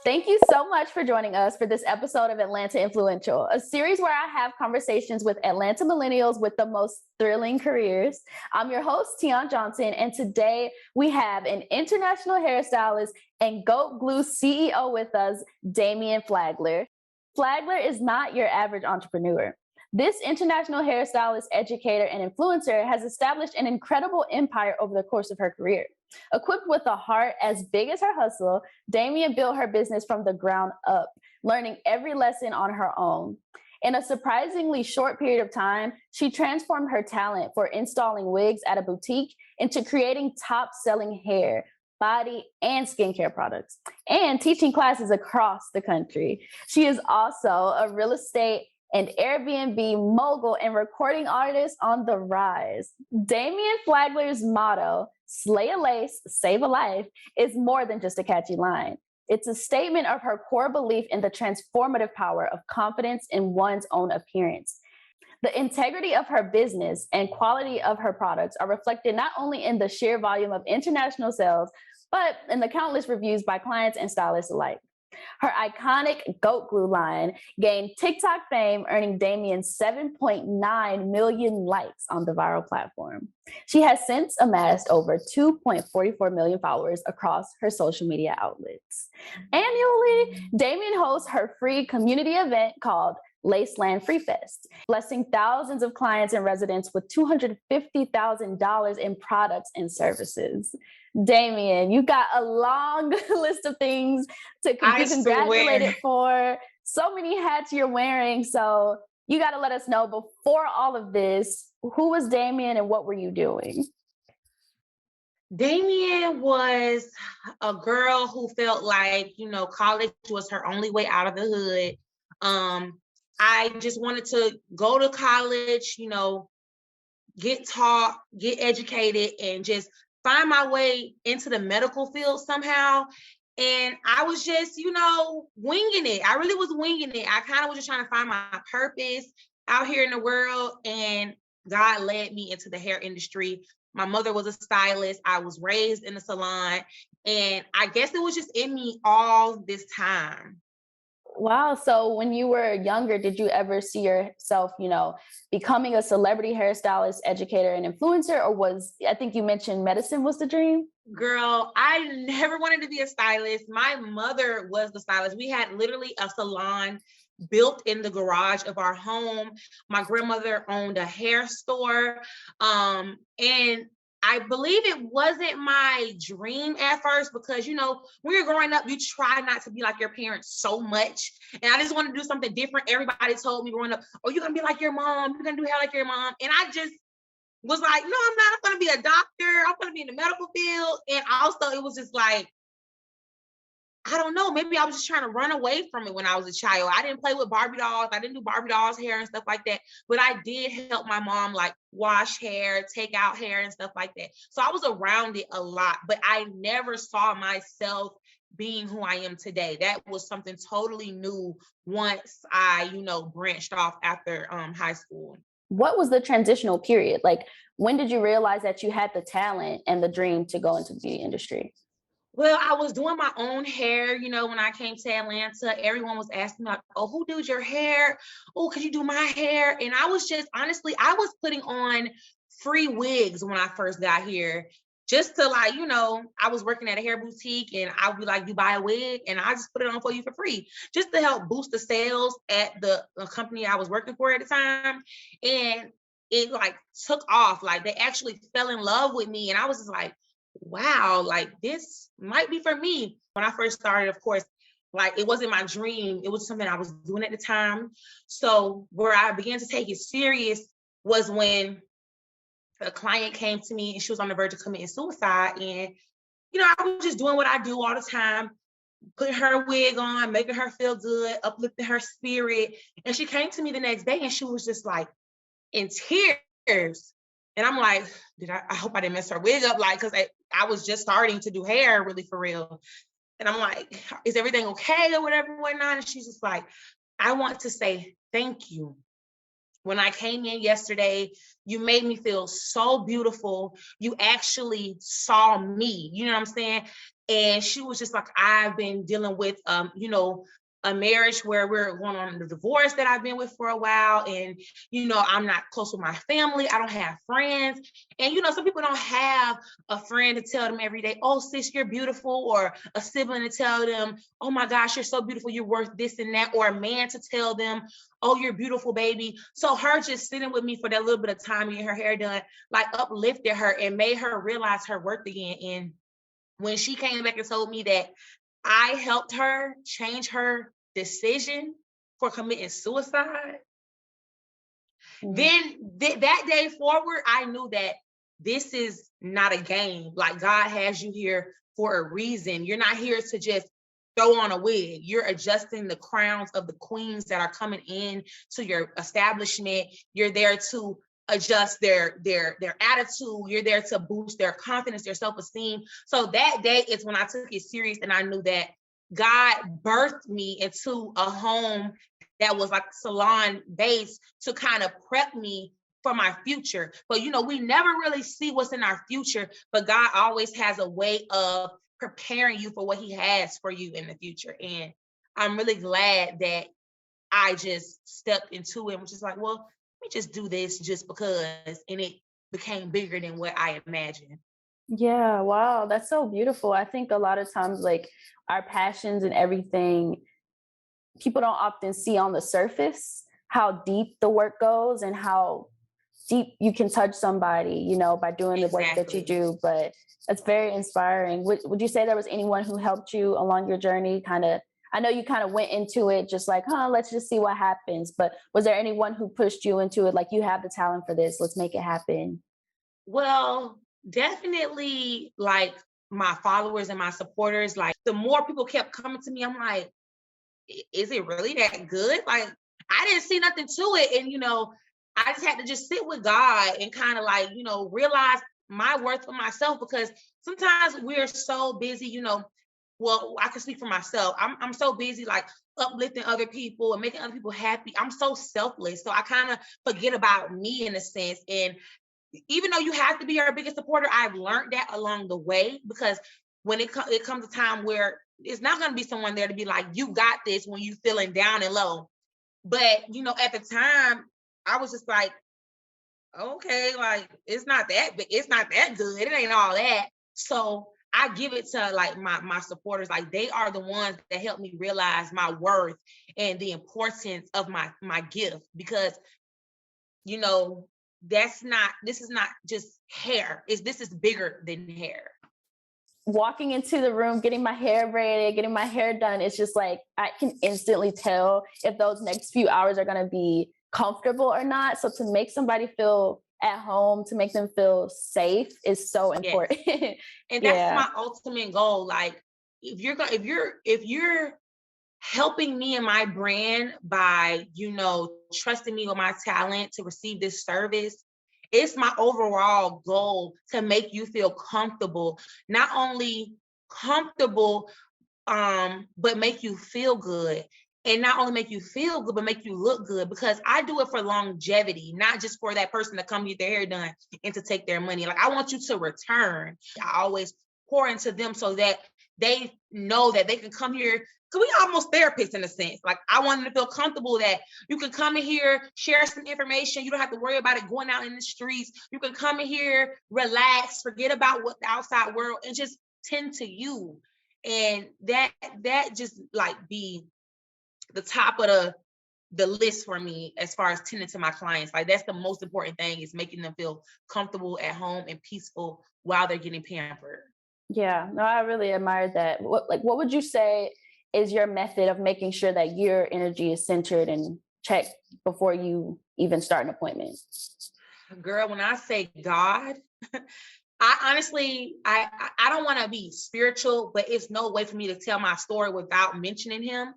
Thank you so much for joining us for this episode of Atlanta Influential, a series where I have conversations with Atlanta millennials with the most thrilling careers. I'm your host, Tianne Johnson, and today we have an international hairstylist and Goat Glue CEO with us, Damienne Flagler. Flagler is not your average entrepreneur. This international hairstylist, educator, and influencer has established an incredible empire over the course of her career. Equipped with a heart as big as her hustle, Damienne built her business from the ground up, learning every lesson on her own. In a surprisingly short period of time, she transformed her talent for installing wigs at a boutique into creating top-selling hair, body, and skincare products, and teaching classes across the country. She is also a real estate and Airbnb mogul and recording artist on the rise. Damienne Flagler's motto, "Slay a lace, save a life," is more than just a catchy line. It's a statement of her core belief in the transformative power of confidence in one's own appearance. The integrity of her business and quality of her products are reflected not only in the sheer volume of international sales, but in the countless reviews by clients and stylists alike. Her iconic Goat Glue line gained TikTok fame, earning Damienne 7.9 million likes on the viral platform. She has since amassed over 2.44 million followers across her social media outlets. Annually, Damienne hosts her free community event called Laceland Free Fest, blessing thousands of clients and residents with $250,000 in products and services. Damienne, you got a long list of things to be congratulated for. So many hats you're wearing. So you got to let us know, before all of this, who was Damienne and what were you doing? Damienne was a girl who felt like, college was her only way out of the hood. I just wanted to go to college, get taught, get educated, and just find my way into the medical field somehow. And I was just, winging it. I really was winging it. I kind of was just trying to find my purpose out here in the world. And God led me into the hair industry. My mother was a stylist. I was raised in a salon. And I guess it was just in me all this time. Wow. So when you were younger, did you ever see yourself, becoming a celebrity hairstylist, educator, and influencer? Or I think you mentioned medicine was the dream? Girl, I never wanted to be a stylist. My mother was the stylist. We had literally a salon built in the garage of our home. My grandmother owned a hair store. And I believe it wasn't my dream at first because, when you're growing up, you try not to be like your parents so much. And I just wanted to do something different. Everybody told me growing up, oh, you're going to be like your mom. You're going to do hair like your mom. And I just was like, no, I'm not. I'm going to be a doctor. I'm going to be in the medical field. And also it was just like, I don't know, maybe I was just trying to run away from it when I was a child. I didn't play with Barbie dolls. I didn't do Barbie dolls hair and stuff like that. But I did help my mom like wash hair, take out hair and stuff like that. So I was around it a lot, but I never saw myself being who I am today. That was something totally new once I, branched off after high school. What was the transitional period? Like, when did you realize that you had the talent and the dream to go into the beauty industry? Well, I was doing my own hair, when I came to Atlanta, everyone was asking me like, oh, who does your hair? Oh, could you do my hair? And I was just, honestly, I was putting on free wigs when I first got here, just to like, I was working at a hair boutique and I would be like, you buy a wig and I just put it on for you for free, just to help boost the sales at the company I was working for at the time. And it like took off, like they actually fell in love with me. And I was just like, wow, like this might be for me. When I first started, of course, like it wasn't my dream. It was something I was doing at the time. So where I began to take it serious was when a client came to me and she was on the verge of committing suicide. And, I was just doing what I do all the time, putting her wig on, making her feel good, uplifting her spirit. And she came to me the next day and she was just like in tears. And I'm like, I hope I didn't mess her wig up, like, because I was just starting to do hair really for real. And I'm like, is everything okay or whatever, whatnot? And she's just like, I want to say thank you when I came in yesterday, you made me feel so beautiful. You actually saw me, you know what I'm saying? And she was just like, I've been dealing with, a marriage where we're going on the divorce that I've been with for a while. And, I'm not close with my family. I don't have friends. And, some people don't have a friend to tell them every day, oh, sis, you're beautiful, or a sibling to tell them, oh my gosh, you're so beautiful, you're worth this and that, or a man to tell them, oh, you're beautiful, baby. So her just sitting with me for that little bit of time, getting her hair done, like uplifted her and made her realize her worth again. And when she came back and told me that I helped her change her decision for committing suicide, then that day forward, I knew that this is not a game. Like, God has you here for a reason. You're not here to just throw on a wig. You're adjusting the crowns of the queens that are coming in to your establishment. You're there to adjust their attitude. You're there to boost their confidence, their self-esteem. So that day is when I took it serious, and I knew that God birthed me into a home that was like salon based to kind of prep me for my future. But we never really see what's in our future, but God always has a way of preparing you for what he has for you in the future. And I'm really glad that I just stepped into it, which is like, well, let me just do this just because. And it became bigger than what I imagined. Yeah, wow, that's so beautiful. I think a lot of times, like, our passions and everything, people don't often see on the surface how deep the work goes and how deep you can touch somebody, by doing the work that you do. But it's very inspiring. Would you say there was anyone who helped you along your journey? I know you kind of went into it just like, let's just see what happens. But was there anyone who pushed you into it? Like, you have the talent for this, let's make it happen. Well, definitely, like, my followers and my supporters. Like, the more people kept coming to me, I'm like, is it really that good? Like, I didn't see nothing to it. And, I just had to just sit with God and kind of like, realize my worth for myself, because sometimes we're so busy, well, I can speak for myself. I'm so busy, like, uplifting other people and making other people happy. I'm so selfless. So I kind of forget about me in a sense. And even though you have to be your biggest supporter, I've learned that along the way, because when it comes a time where it's not going to be someone there to be like, you got this, when you feeling down and low. But, at the time, I was just like, okay, like, it's not that good. It ain't all that. So I give it to like my supporters. Like, they are the ones that help me realize my worth and the importance of my gift, because, this is not just hair. This is bigger than hair. Walking into the room, getting my hair braided, getting my hair done, it's just like, I can instantly tell if those next few hours are going to be comfortable or not. So to make somebody feel at home, to make them feel safe is so important. Yes. And that's my ultimate goal. Like, if you're helping me and my brand by, trusting me with my talent to receive this service, it's my overall goal to make you feel comfortable, not only comfortable, but make you feel good. And not only make you feel good, but make you look good, because I do it for longevity, not just for that person to come get their hair done and to take their money. Like, I want you to return. I always pour into them so that they know that they can come here, because we almost therapists in a sense. Like, I want them to feel comfortable that you can come in here, share some information. You don't have to worry about it going out in the streets. You can come in here, relax, forget about what the outside world, and just tend to you. And that just like be the top of the list for me as far as tending to my clients. Like, that's the most important thing, is making them feel comfortable at home and peaceful while they're getting pampered. Yeah, no, I really admire that. What would you say is your method of making sure that your energy is centered and checked before you even start an appointment? Girl, when I say God, I honestly, I don't want to be spiritual, but it's no way for me to tell my story without mentioning him.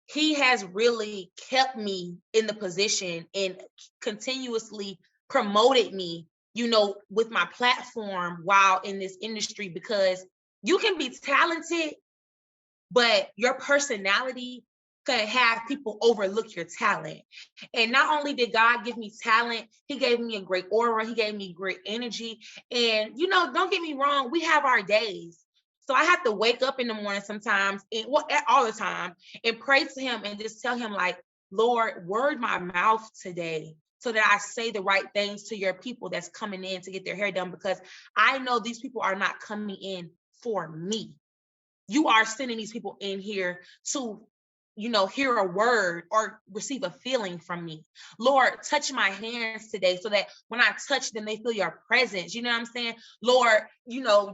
He has really kept me in the position and continuously promoted me, with my platform while in this industry, because you can be talented, but your personality could have people overlook your talent. And not only did God give me talent, he gave me a great aura, he gave me great energy. And, don't get me wrong, we have our days. So I have to wake up in the morning sometimes, all the time, and pray to him and just tell him, like, Lord, word my mouth today so that I say the right things to your people that's coming in to get their hair done, because I know these people are not coming in for me. You are sending these people in here to, hear a word or receive a feeling from me. Lord, touch my hands today so that when I touch them, they feel your presence. You know what I'm saying? Lord,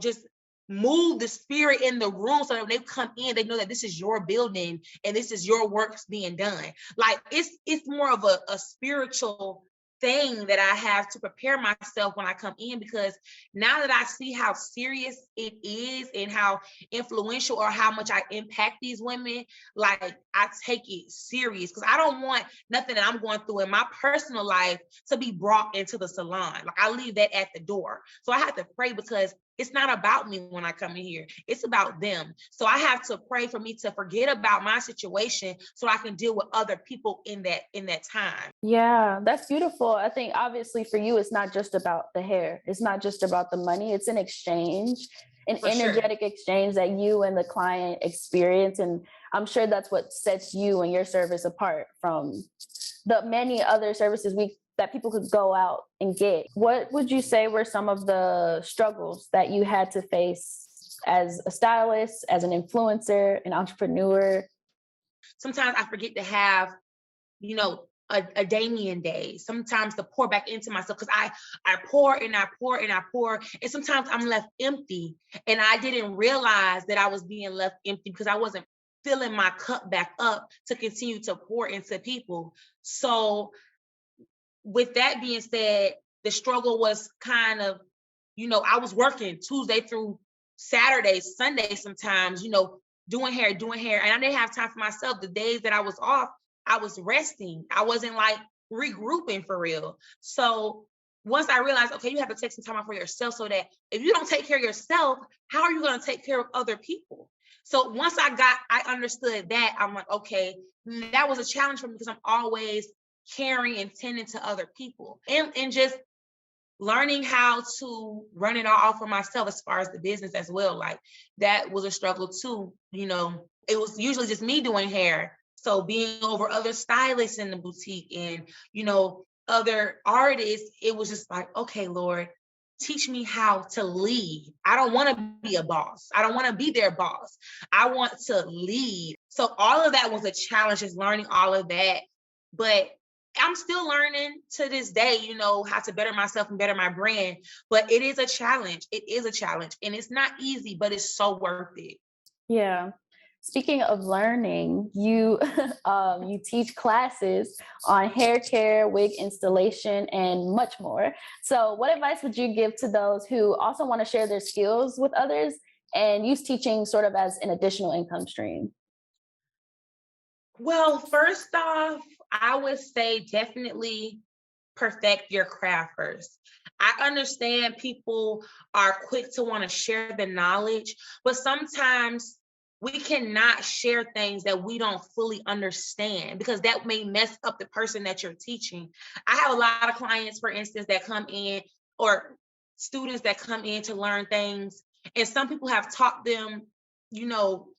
just move the spirit in the room so that when they come in, they know that this is your building and this is your works being done. Like it's more of a spiritual thing that I have to prepare myself when I come in, because now that I see how serious it is and how influential or how much I impact these women, like I take it serious, because I don't want nothing that I'm going through in my personal life to be brought into the salon. Like I leave that at the door. So I have to pray, because it's not about me when I come in here. It's about them. So I have to pray for me to forget about my situation so I can deal with other people in that time. Yeah, that's beautiful. I think obviously for you, it's not just about the hair. It's not just about the money. It's an exchange, an For sure. energetic exchange that you and the client experience. And I'm sure that's what sets you and your service apart from the many other services that people could go out and get. What would you say were some of the struggles that you had to face as a stylist, as an influencer, an entrepreneur? Sometimes I forget to have, a Damienne day. Sometimes to pour back into myself, because I pour and I pour and I pour, and sometimes I'm left empty. And I didn't realize that I was being left empty because I wasn't filling my cup back up to continue to pour into people. So with that being said, the struggle was kind of, I was working Tuesday through Saturday, Sunday sometimes, doing hair, and I didn't have time for myself. The days that I was off, I was resting. I wasn't like regrouping for real. So once I realized, okay, you have to take some time out for yourself, so that if you don't take care of yourself, how are you going to take care of other people? So once I understood that, I'm like, okay, that was a challenge for me, because I'm always caring and tending to other people, and just learning how to run it all for myself as far as the business as well. Like that was a struggle too. It was usually just me doing hair. So being over other stylists in the boutique and, other artists, it was just like, okay, Lord, teach me how to lead. I don't want to be a boss. I don't want to be their boss. I want to lead. So all of that was a challenge, is learning all of that. But I'm still learning to this day, how to better myself and better my brand. But it is a challenge. It is a challenge. And it's not easy, but it's so worth it. Yeah. Speaking of learning, you you teach classes on hair care, wig installation, and much more. So what advice would you give to those who also want to share their skills with others and use teaching sort of as an additional income stream? Well, first off, I would say definitely perfect your craft first. I understand people are quick to want to share the knowledge, but sometimes we cannot share things that we don't fully understand, because that may mess up the person that you're teaching. I have a lot of clients, for instance, that come in, or students that come in to learn things, and some people have taught them,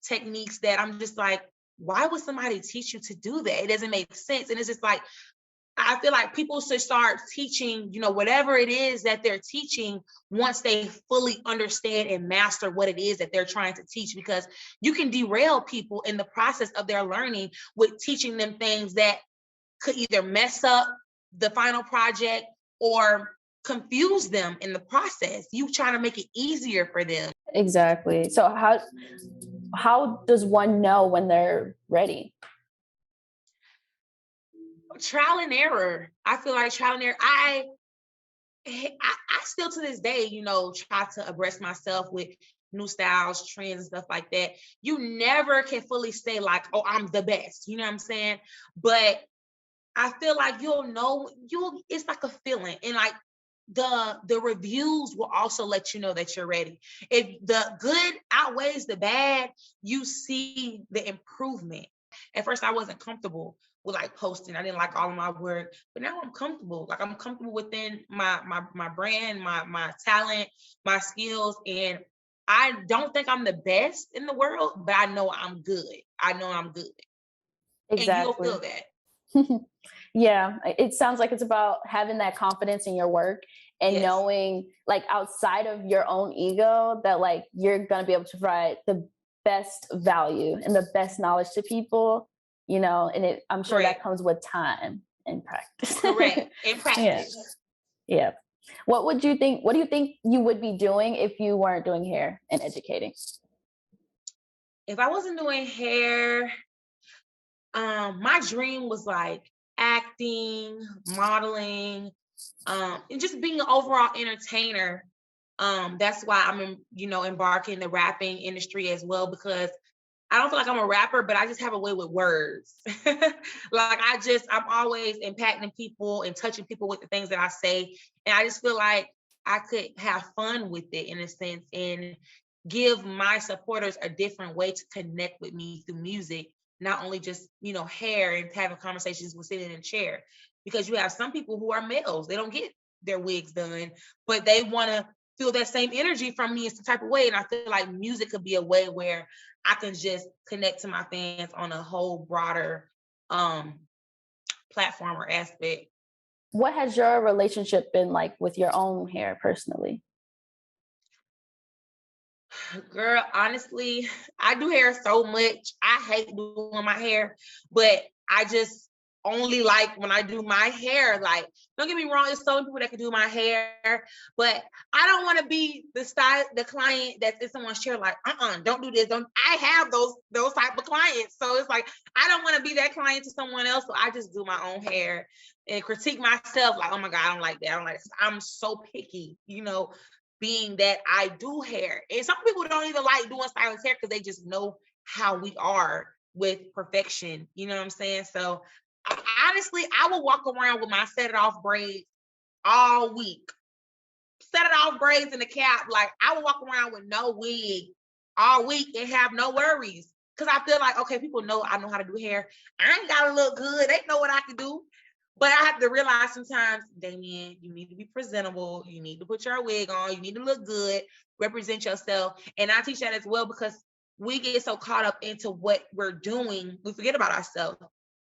techniques that I'm just like, why would somebody teach you to do that? It doesn't make sense. And it's just like, I feel like people should start teaching, whatever it is that they're teaching, once they fully understand and master what it is that they're trying to teach, because you can derail people in the process of their learning with teaching them things that could either mess up the final project or confuse them in the process. You trying to make it easier for them. Exactly. So how does one know when they're ready? Trial and error. I feel like trial and error. I still to this day, try to abreast myself with new styles, trends, and stuff like that. You never can fully say like, oh, I'm the best. You know what I'm saying? But I feel like it's like a feeling. And like the reviews will also let you know that you're ready. If the good outweighs the bad, you see the improvement. At first I wasn't comfortable with like posting. I didn't like all of my work, but now I'm comfortable. Like I'm comfortable within my brand, my talent, my skills. And I don't think I'm the best in the world, but I know I'm good. I know I'm good. And you'll Exactly. feel that. Yeah, it sounds like it's about having that confidence in your work and Yes. knowing, like, outside of your own ego, that like you're going to be able to provide the best value and the best knowledge to people, you know, and I'm sure that Correct. comes with time and practice. Correct. In Yeah. practice. Yeah. What do you think you would be doing if you weren't doing hair and educating? If I wasn't doing hair, my dream was like acting, modeling, and just being an overall entertainer. That's why I'm, embarking the rapping industry as well, because I don't feel like I'm a rapper, but I just have a way with words. Like I'm always impacting people and touching people with the things that I say. And I just feel like I could have fun with it in a sense and give my supporters a different way to connect with me through music, not only just, hair and having conversations with sitting in a chair. Because you have some people who are males, they don't get their wigs done, but they want to feel that same energy from me in some type of way. And I feel like music could be a way where I can just connect to my fans on a whole broader platform or aspect. What has your relationship been like with your own hair personally? Girl, honestly, I do hair so much. I hate doing my hair, but I just only like when I do my hair. Like, don't get me wrong, there's so many people that can do my hair, but I don't want to be the client that's in someone's chair, like, don't do this. I have those type of clients. So it's like, I don't want to be that client to someone else. So I just do my own hair and critique myself, like, oh my God, I don't like that. I don't like this. I'm so picky, being that I do hair. And some people don't even like doing stylist hair because they just know how we are with perfection. You know what I'm saying? So honestly, I will walk around with my set it off braids all week. Set it off braids in the cap. Like I will walk around with no wig all week and have no worries. Cause I feel like, okay, people know I know how to do hair. I ain't gotta look good. They know what I can do. But I have to realize sometimes, Damienne, you need to be presentable. You need to put your wig on. You need to look good, represent yourself. And I teach that as well because we get so caught up into what we're doing, we forget about ourselves.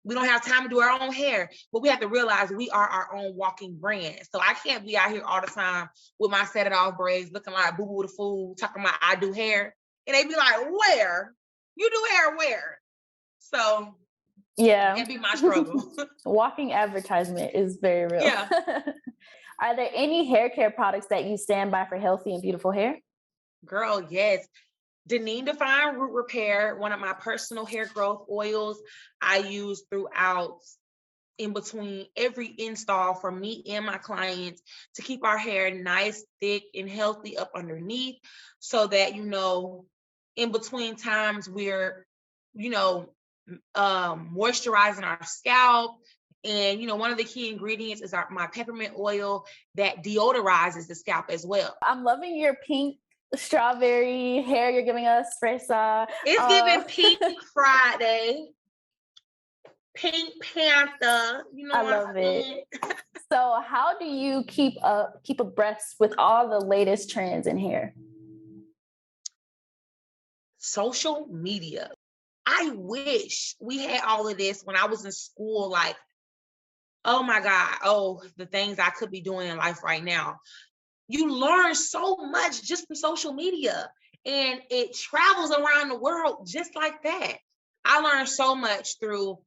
We don't have time to do our own hair, but we have to realize we are our own walking brand. So I can't be out here all the time with my set it off braids, looking like Boo Boo the Fool, talking about I do hair. And they be like, where? You do hair where? So yeah, that'd be my struggle. Walking advertisement is very real. Yeah. Are there any hair care products that you stand by for healthy and beautiful hair? Girl, yes. Deneen Define Root Repair, one of my personal hair growth oils I use throughout in between every install for me and my clients to keep our hair nice, thick, and healthy up underneath so that, in between times we're, moisturizing our scalp. And, one of the key ingredients is my peppermint oil that deodorizes the scalp as well. I'm loving your pink strawberry hair you're giving us, Fresa. It's giving Pink Friday, Pink Panther. I love it. So how do you keep abreast with all the latest trends in hair? Social media. I wish we had all of this when I was in school. Like, oh my God, the things I could be doing in life right now. You learn so much just from social media and it travels around the world just like that. I learned so much through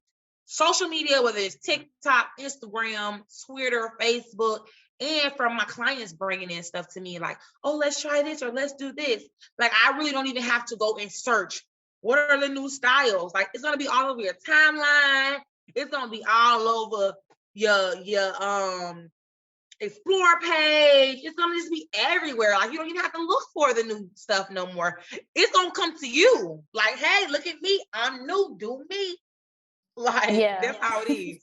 social media, whether it's TikTok, Instagram, Twitter, Facebook, and from my clients bringing in stuff to me like, oh, let's try this or let's do this. Like, I really don't even have to go and search. What are the new styles? Like, it's going to be all over your timeline. It's going to be all over your explore page. It's gonna just be everywhere. Like you don't even have to look for the new stuff no more. It's gonna come to you. Like, hey, look at me. I'm new. Do me. Like, that's how it is.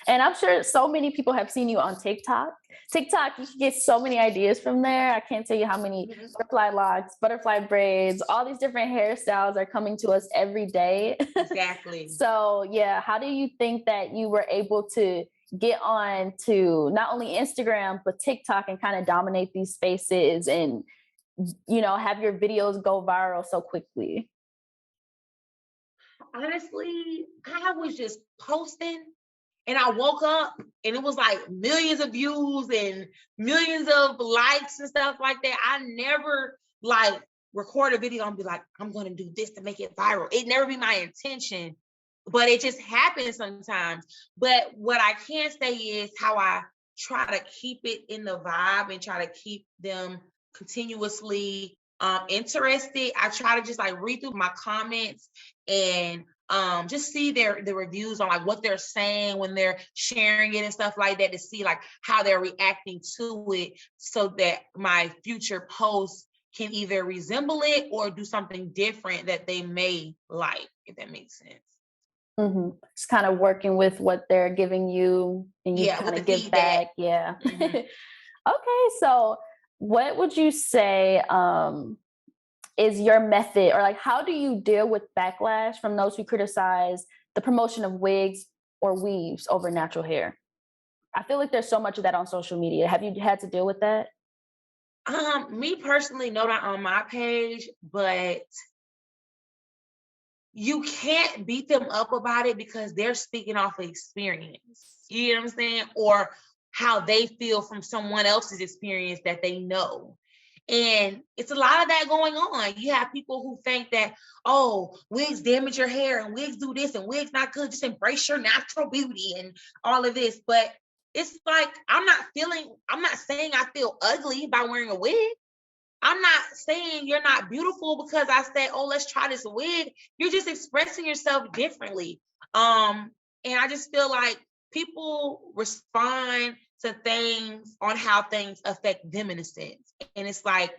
And I'm sure so many people have seen you on TikTok. TikTok, you can get so many ideas from there. I can't tell you how many butterfly locks, butterfly braids, all these different hairstyles are coming to us every day. Exactly. So yeah, how do you think that you were able to get on to not only Instagram, but TikTok and kind of dominate these spaces and, have your videos go viral so quickly? Honestly, I was just posting and I woke up and it was like millions of views and millions of likes and stuff like that. I never like record a video and be like, I'm going to do this to make it viral. It never be my intention, but it just happens sometimes. But what I can say is how I try to keep it in the vibe and try to keep them continuously interested. I try to just like read through my comments and just see the reviews on like what they're saying when they're sharing it and stuff like that, to see like how they're reacting to it, so that my future posts can either resemble it or do something different that they may like, if that makes sense. It's kind of working with what they're giving you and you kind of give feedback. back. Yeah. Okay. So what would you say is your method, or like how do you deal with backlash from those who criticize the promotion of wigs or weaves over natural hair? I feel like there's so much of that on social media. Have you had to deal with that? Me personally, no, not on my page, but you can't beat them up about it because they're speaking off of experience. You know what I'm saying? Or how they feel from someone else's experience that they know. And it's a lot of that going on. You have people who think that, oh, wigs damage your hair and wigs do this and wigs not good. Just embrace your natural beauty and all of this. But it's like, I'm not saying I feel ugly by wearing a wig. I'm not saying you're not beautiful because I said, oh, let's try this wig. You're just expressing yourself differently. And I just feel like people respond to things on how things affect them in a sense. And it's like,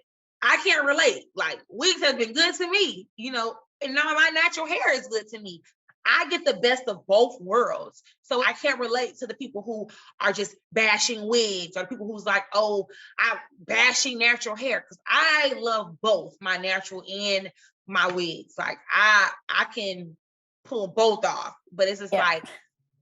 I can't relate. Like, wigs have been good to me, and now my natural hair is good to me. I get the best of both worlds. So I can't relate to the people who are just bashing wigs, or the people who's like, oh, I'm bashing natural hair, because I love both my natural and my wigs. Like I can pull both off, but it's just like,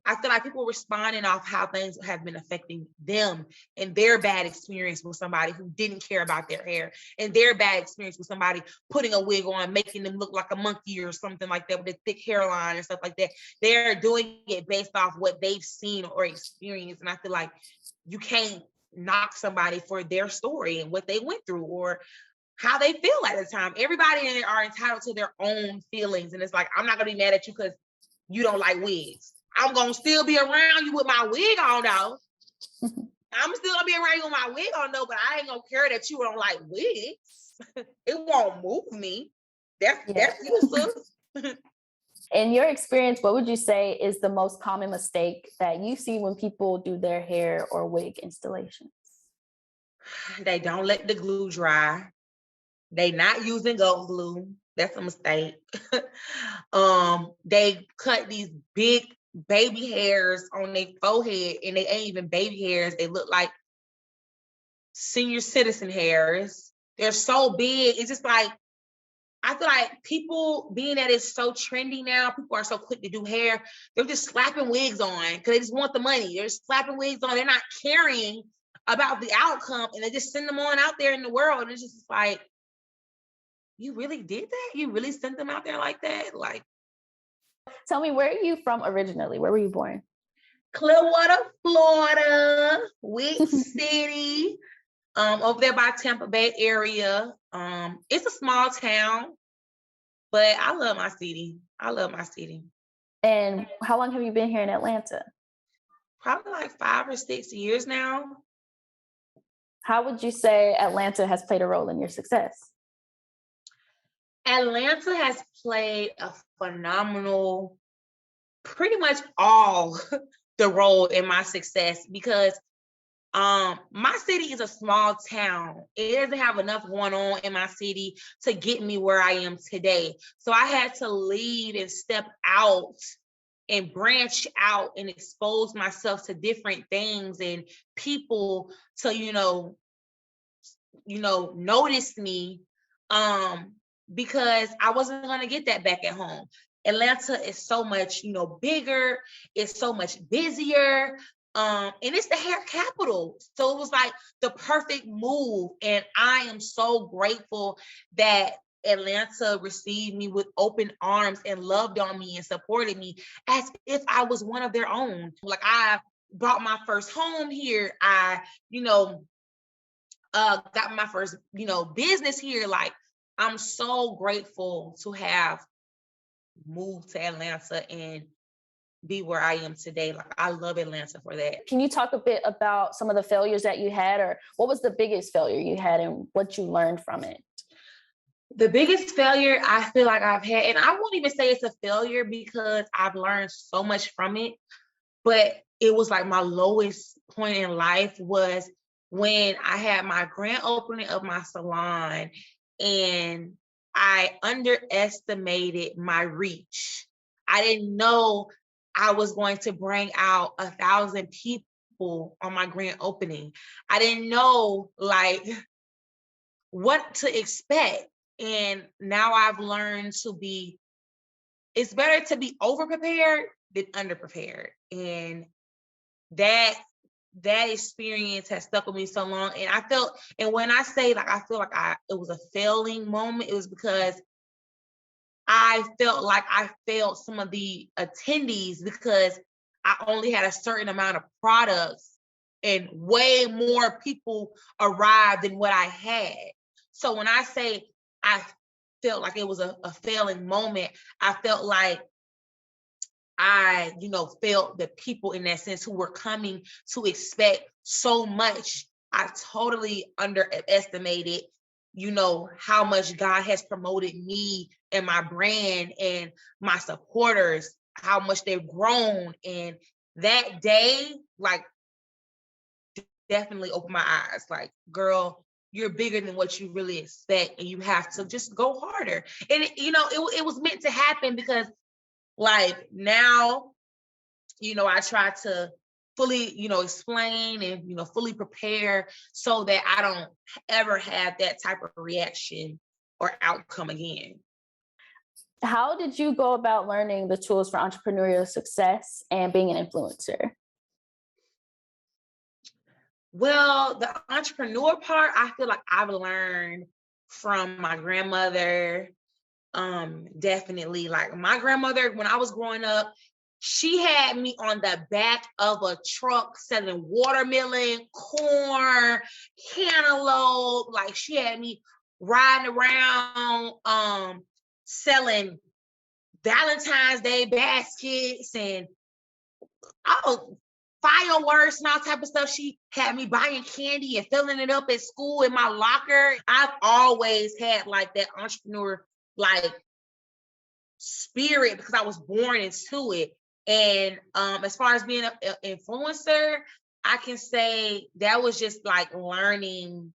I feel like people responding off how things have been affecting them and their bad experience with somebody who didn't care about their hair, and their bad experience with somebody putting a wig on, making them look like a monkey or something like that with a thick hairline and stuff like that. They're doing it based off what they've seen or experienced. And I feel like you can't knock somebody for their story and what they went through or how they feel at the time. Everybody in there are entitled to their own feelings. And it's like, I'm not going to be mad at you because you don't like wigs. I'm going to still be around you with my wig on, though. I'm still going to be around you with my wig on, though, but I ain't going to care that you don't like wigs. It won't move me. That's useless. In your experience, what would you say is the most common mistake that you see when people do their hair or wig installations? They don't let the glue dry. They not using gold glue. That's a mistake. They cut these big baby hairs on their forehead, and they ain't even baby hairs. They look like senior citizen hairs. They're so big. It's just like, I feel like people, being that it's so trendy now, people are so quick to do hair. They're just slapping wigs on because they just want the money. They're just slapping wigs on. They're not caring about the outcome, and they just send them on out there in the world. And it's just like, you really did that? You really sent them out there like that? Like, tell me, where are you from originally? Where were you born? Clearwater, Florida, Wick City, over there by Tampa Bay area. It's a small town, but I love my city. I love my city. And how long have you been here in Atlanta? Probably like 5 or 6 years now. How would you say Atlanta has played a role in your success? Atlanta has played a phenomenal, pretty much all the role in my success, because my city is a small town. It doesn't have enough going on in my city to get me where I am today. So I had to leave and step out and branch out and expose myself to different things and people to, notice me, because I wasn't going to get that back at home. Atlanta is so much, bigger. It's so much busier. And it's the hair capital. So it was like the perfect move. And I am so grateful that Atlanta received me with open arms and loved on me and supported me as if I was one of their own. Like, I bought my first home here. I, got my first, business here. Like, I'm so grateful to have moved to Atlanta and be where I am today. Like, I love Atlanta for that. Can you talk a bit about some of the failures that you had, or what was the biggest failure you had and what you learned from it? The biggest failure I feel like I've had, and I won't even say it's a failure because I've learned so much from it, but it was like my lowest point in life was when I had my grand opening of my salon and I underestimated my reach. I didn't know I was going to bring out 1,000 people on my grand opening. I didn't know like what to expect. And now I've learned it's better to be over-prepared than under-prepared. And that experience has stuck with me so long. And when I say like, I feel like it was a failing moment, it was because I felt like I failed some of the attendees because I only had a certain amount of products and way more people arrived than what I had. So when I say I felt like it was a failing moment, I felt like I, felt the people in that sense who were coming to expect so much. I totally underestimated, how much God has promoted me and my brand and my supporters, how much they've grown. And that day, like, definitely opened my eyes. Like, girl, you're bigger than what you really expect, and you have to just go harder. And it was meant to happen because, like, now, I try to fully, explain and, fully prepare so that I don't ever have that type of reaction or outcome again. How did you go about learning the tools for entrepreneurial success and being an influencer? Well, the entrepreneur part, I feel like I've learned from my grandmother. Definitely. Like, my grandmother, when I was growing up, she had me on the back of a truck selling watermelon, corn, cantaloupe. Like, she had me riding around selling Valentine's Day baskets and fireworks and all type of stuff. She had me buying candy and filling it up at school in my locker. I've always had like that entrepreneur like spirit because I was born into it. And as far as being an influencer, I can say that was just like learning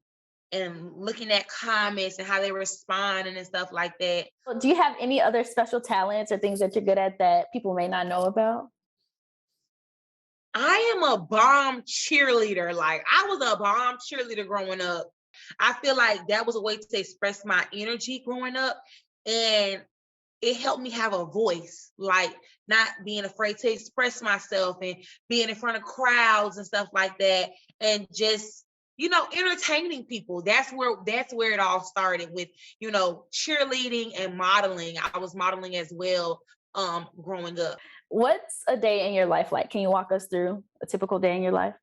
and looking at comments and how they respond and stuff like that. Do you have any other special talents or things that you're good at that people may not know about? I am a bomb cheerleader. Like, I was a bomb cheerleader growing up. I feel like that was a way to express my energy growing up. And it helped me have a voice, like not being afraid to express myself and being in front of crowds and stuff like that. And just, entertaining people. That's where it all started with, cheerleading and modeling. I was modeling as well, growing up. What's a day in your life like? Can you walk us through a typical day in your life?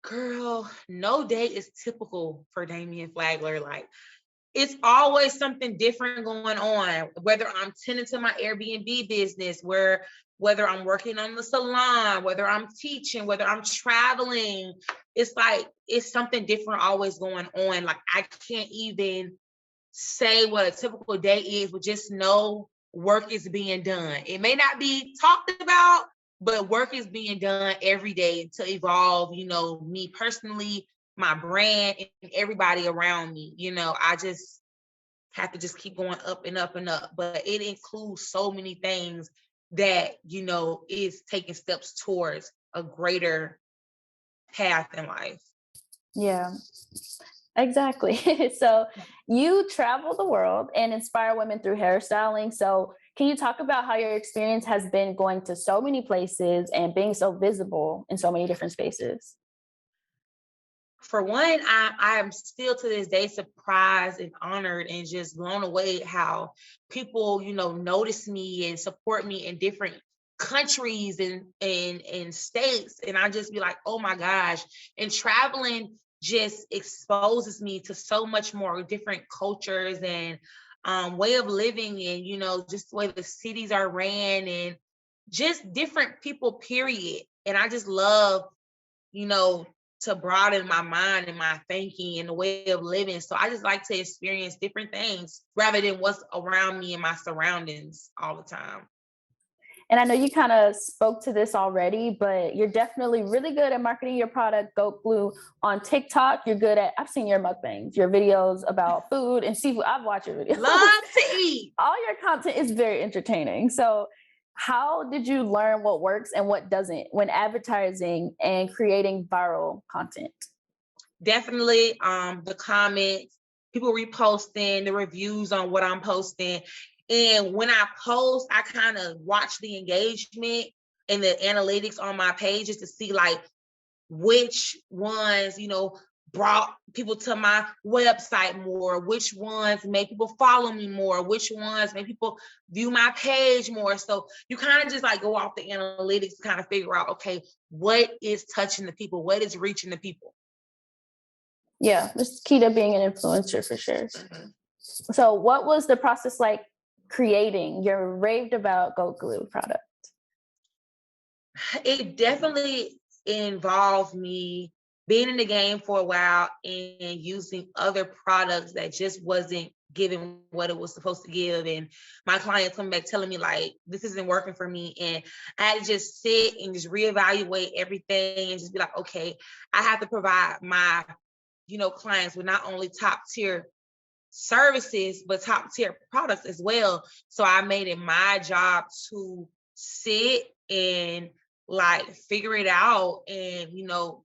Girl, no day is typical for Damienne Flagler. Like, it's always something different going on, whether I'm tending to my Airbnb business, whether I'm working on the salon, whether I'm teaching, whether I'm traveling. It's like, it's something different always going on. Like, I can't even say what a typical day is, but just know work is being done. It may not be talked about, but work is being done every day to evolve, me personally, my brand, and everybody around me. I just have to just keep going up and up and up. But it includes so many things that, you know, is taking steps towards a greater path in life. Yeah, exactly. So you travel the world and inspire women through hairstyling. So can you talk about how your experience has been going to so many places and being so visible in so many different spaces? For one, I am still to this day surprised and honored and just blown away how people, you know, notice me and support me in different countries and states. And I just be like, oh my gosh. And traveling just exposes me to so much more different cultures and way of living, and, you know, just the way the cities are ran and just different people, period. And I just love, you know, to broaden my mind and my thinking and the way of living. So I just like to experience different things rather than what's around me and my surroundings all the time. And I know you kind of spoke to this already, but you're definitely really good at marketing your product, Goat Glue, on TikTok. You're good at, I've seen your mukbangs, your videos about food and seafood. I've watched your videos. Love to eat. All your content is very entertaining. So, how did you learn what works and what doesn't when advertising and creating viral content? Definitely the comments, people reposting, the reviews on what I'm posting. And when I post, I kind of watch the engagement and the analytics on my pages to see like which ones, you know, brought people to my website more, which ones made people follow me more, which ones made people view my page more. So you kind of just like go off the analytics to kind of figure out, okay, what is touching the people, what is reaching the people. Yeah, it's key to being an influencer for sure. Mm-hmm. So, what was the process like creating your raved about Goat Glue product? It definitely involved me being in the game for a while and using other products that just wasn't giving what it was supposed to give. And my clients come back telling me like, this isn't working for me. And I had to just sit and just reevaluate everything and just be like, okay, I have to provide my, you know, clients with not only top tier services, but top tier products as well. So I made it my job to sit and like figure it out and, you know,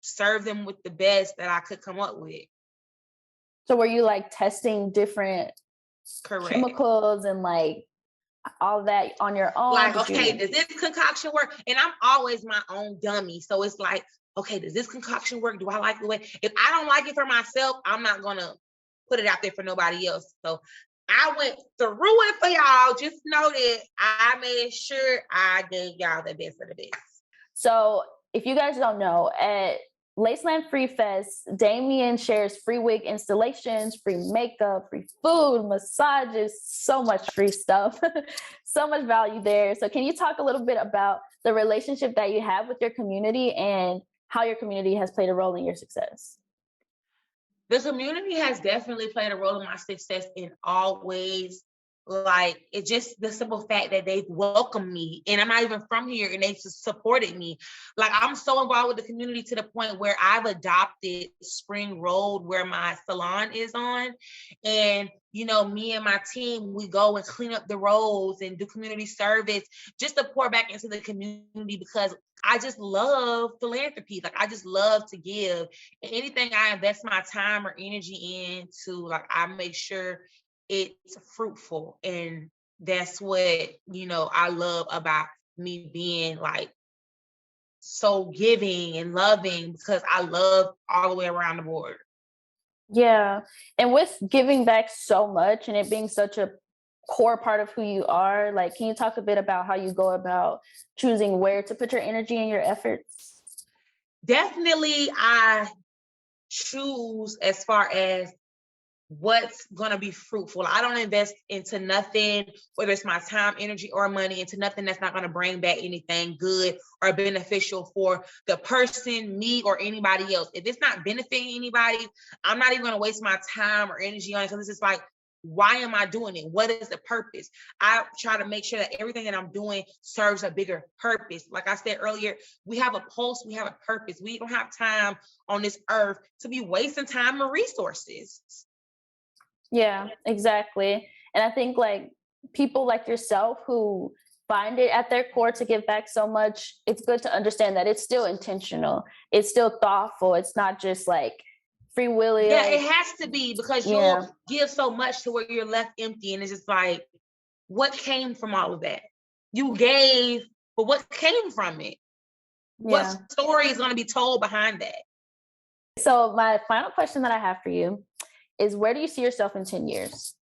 serve them with the best that I could come up with. So, were you like testing different Correct. chemicals and like all that on your own? Like, okay, does this concoction work? And I'm always my own dummy. So it's like, okay, does this concoction work? Do I like the way? If I don't like it for myself, I'm not gonna put it out there for nobody else. So I went through it for y'all. Just know that I made sure I gave y'all the best of the best. So, if you guys don't know, at Laceland Free Fest, Damienne shares free wig installations, free makeup, free food, massages, so much free stuff, so much value there. So, can you talk a little bit about the relationship that you have with your community and how your community has played a role in your success? The community has definitely played a role in my success in all ways. Like, it's just the simple fact that they've welcomed me and I'm not even from here and they've just supported me. Like, I'm so involved with the community to the point where I've adopted Spring Road where my salon is on. And, you know, me and my team, we go and clean up the roads and do community service just to pour back into the community because I just love philanthropy. Like, I just love to give. And anything I invest my time or energy into, like, I make sure it's fruitful. And that's what, you know, I love about me being like so giving and loving because I love all the way around the board. Yeah. And with giving back so much and it being such a core part of who you are, like, can you talk a bit about how you go about choosing where to put your energy and your efforts? Definitely, I choose as far as what's going to be fruitful. I don't invest into nothing, whether it's my time, energy, or money, into nothing that's not going to bring back anything good or beneficial for the person, me, or anybody else. If it's not benefiting anybody, I'm not even going to waste my time or energy on it because it's just like, why am I doing it? What is the purpose? I try to make sure that everything that I'm doing serves a bigger purpose. Like I said earlier, we have a pulse, we have a purpose. We don't have time on this earth to be wasting time and resources. Yeah, exactly. And I think like people like yourself who find it at their core to give back so much, it's good to understand that it's still intentional. It's still thoughtful. It's not just like free willy. Yeah, Like, it has to be, because yeah, you'll give so much to where you're left empty. And it's just like, what came from all of that? You gave, but what came from it? What yeah. story is going to be told behind that? So my final question that I have for you is, where do you see yourself in 10 years?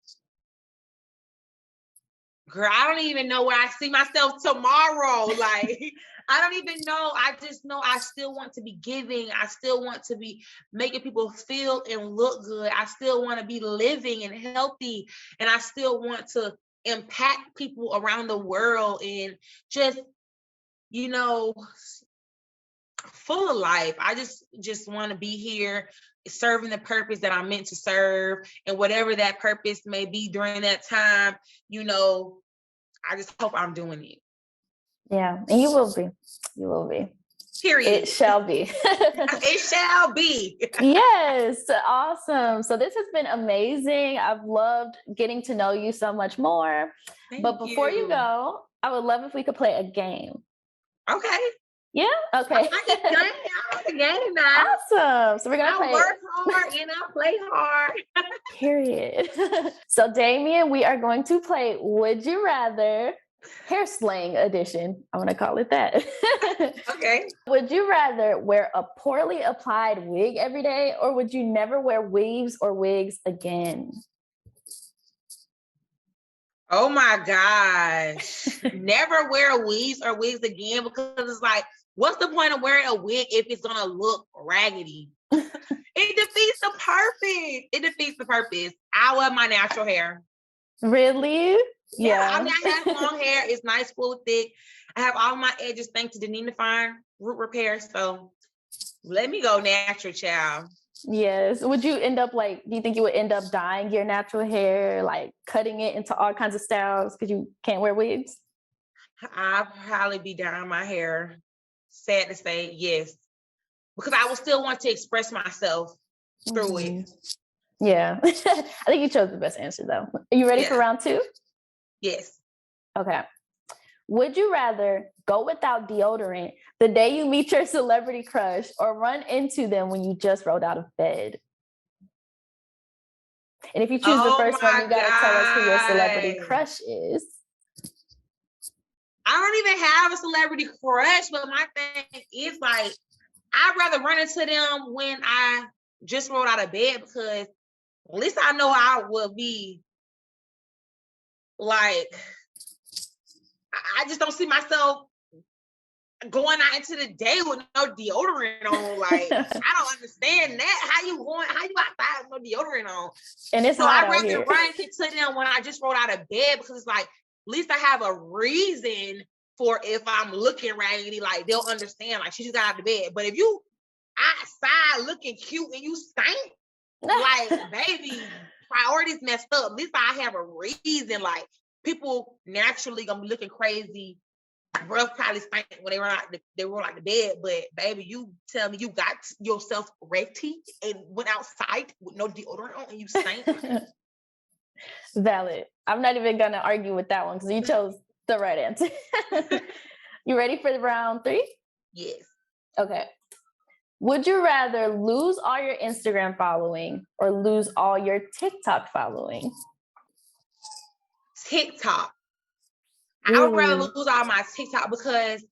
Girl, I don't even know where I see myself tomorrow. Like, I don't even know. I just know I still want to be giving. I still want to be making people feel and look good. I still want to be living and healthy. And I still want to impact people around the world and just, you know, full of life. I just want to be here serving the purpose that I'm meant to serve, and whatever that purpose may be during that time, I just hope I'm doing it. Yeah, and you will be. You will be. Period. It shall be. It shall be. Yes, awesome. So this has been amazing. I've loved getting to know you so much more. But before you go, I would love if we could play a game. Okay. Yeah? Okay. I like a game now. Awesome. So we're going to play. I work hard and I play hard. Period. So Damienne, we are going to play Would You Rather, hair slang edition. I want to call it that. Okay. Would you rather wear a poorly applied wig every day, or would you never wear weaves or wigs again? Oh my gosh. Never wear weaves or wigs again, because it's like, what's the point of wearing a wig if it's going to look raggedy? It defeats the purpose. It defeats the purpose. I love my natural hair. Really? Yeah. I mean, I have long hair. It's nice, full, thick. I have all my edges thanks to Damienne Flager root repair. So let me go natural, child. Yes. Would you end up do you think you would end up dyeing your natural hair, like cutting it into all kinds of styles because you can't wear wigs? I'll probably be dyeing my hair. Sad to say, yes. Because I would still want to express myself through it. Yeah. I think you chose the best answer though. Are you ready for round 2? Yes. Okay. Would you rather go without deodorant the day you meet your celebrity crush, or run into them when you just rolled out of bed? And if you choose the first one, you got to tell us who your celebrity crush is. I don't even have a celebrity crush, but my thing is like, I'd rather run into them when I just rolled out of bed, because at least I know I will be like, I just don't see myself going out into the day with no deodorant on. Like, I don't understand that. How you outside with no deodorant on? And it's so hot I'd rather out here. run into them when I just rolled out of bed, because it's like, at least I have a reason for if I'm looking raggedy, like they'll understand, like she just got out of bed. But if you outside looking cute and you stink, like, baby, priorities messed up. At least I have a reason. Like, people naturally gonna be looking crazy. Breath probably stink when they roll out the bed. But baby, you tell me you got yourself ready and went outside with no deodorant on and you stink. Valid. I'm not even gonna argue with that one because you chose the right answer. You ready for round 3? Yes. Okay. Would you rather lose all your Instagram following or lose all your TikTok following? TikTok. I would rather lose all my TikTok, because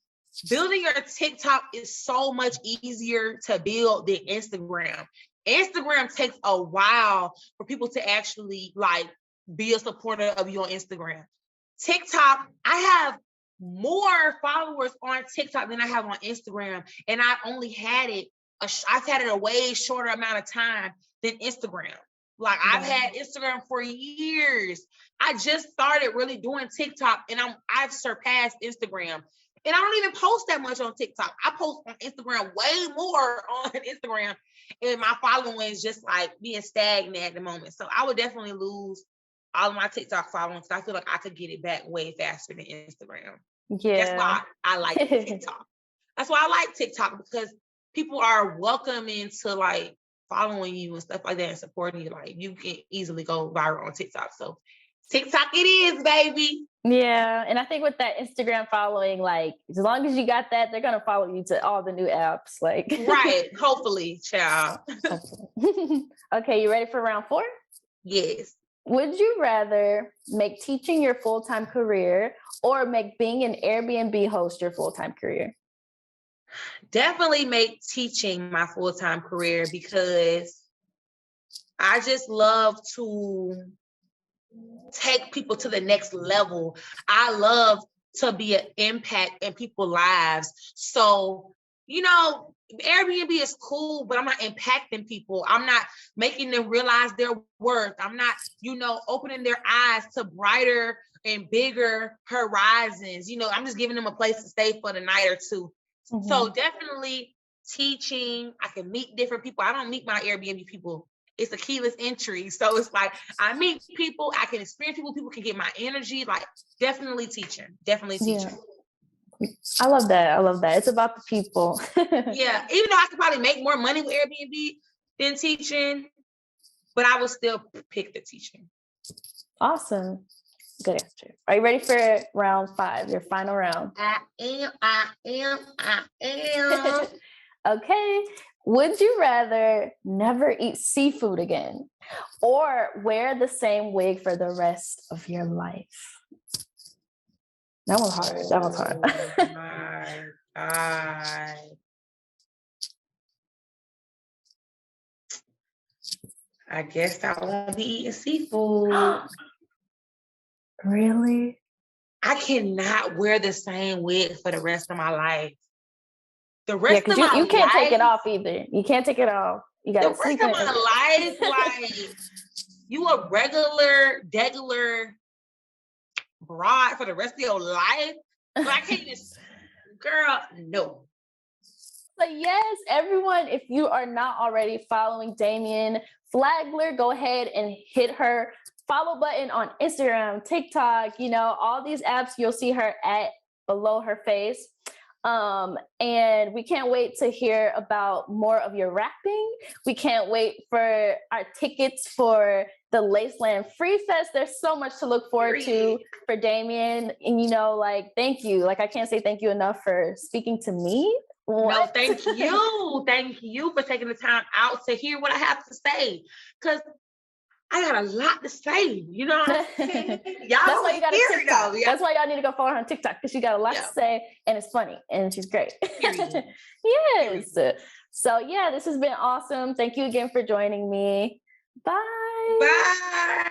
building your TikTok is so much easier to build than Instagram. Instagram takes a while for people to actually like be a supporter of you on Instagram. TikTok, I have more followers on TikTok than I have on Instagram, and I've only had it I've had it a way shorter amount of time than Instagram. Like, I've had Instagram for years. I just started really doing TikTok, and I've surpassed Instagram. And I don't even post that much on TikTok. I post on Instagram way more on Instagram, and my following is just like being stagnant at the moment. So I would definitely lose all of my TikTok following, because I feel like I could get it back way faster than Instagram. Yeah. That's why I like TikTok. That's why I like TikTok, because people are welcoming to like following you and stuff like that and supporting you, like you can easily go viral on TikTok. So TikTok it is, baby. Yeah. And I think with that Instagram following, like as long as you got that, they're gonna follow you to all the new apps. Like right. Hopefully, child. Okay, you ready for round 4? Yes. Would you rather make teaching your full-time career or make being an Airbnb host your full-time career? Definitely make teaching my full-time career because I just love to take people to the next level. I love to be an impact in people's lives. So, Airbnb is cool, but I'm not impacting people. I'm not making them realize their worth. I'm not, opening their eyes to brighter and bigger horizons. I'm just giving them a place to stay for the night or two. Mm-hmm. So definitely teaching. I can meet different people. I don't meet my Airbnb people. It's a keyless entry. So it's like I meet people, I can experience people can get my energy. Like definitely teaching. Yeah. I love that. It's about the people. Yeah. Even though I could probably make more money with Airbnb than teaching, but I would still pick the teaching. Awesome. Good answer. Are you ready for round 5, your final round? I am. Okay. Would you rather never eat seafood again or wear the same wig for the rest of your life? That one's hard. Oh my God. I guess I won't be eating seafood. Really? I cannot wear the same wig for the rest of my life. The rest of my life. You can't take it off either. You can't take it off. You got the rest of my life, like you a regular bride for the rest of your life. So I can't just, girl, no. But yes, everyone, if you are not already following Damienne Flagler, go ahead and hit her follow button on Instagram, TikTok, all these apps. You'll see her below her face. And we can't wait to hear about more of your rapping. We can't wait for our tickets for the Laceland Free Fest. There's so much to look forward to for Damienne. And thank you. I can't say thank you enough for speaking to me. What? No, thank you. Thank you for taking the time out to hear what I have to say. Because I got a lot to say, you know what I'm saying? That's why you got a TikTok. Yeah. That's why y'all need to go follow her on TikTok, because she got a lot to say and it's funny and she's great. Yes. So yeah, this has been awesome. Thank you again for joining me. Bye. Bye.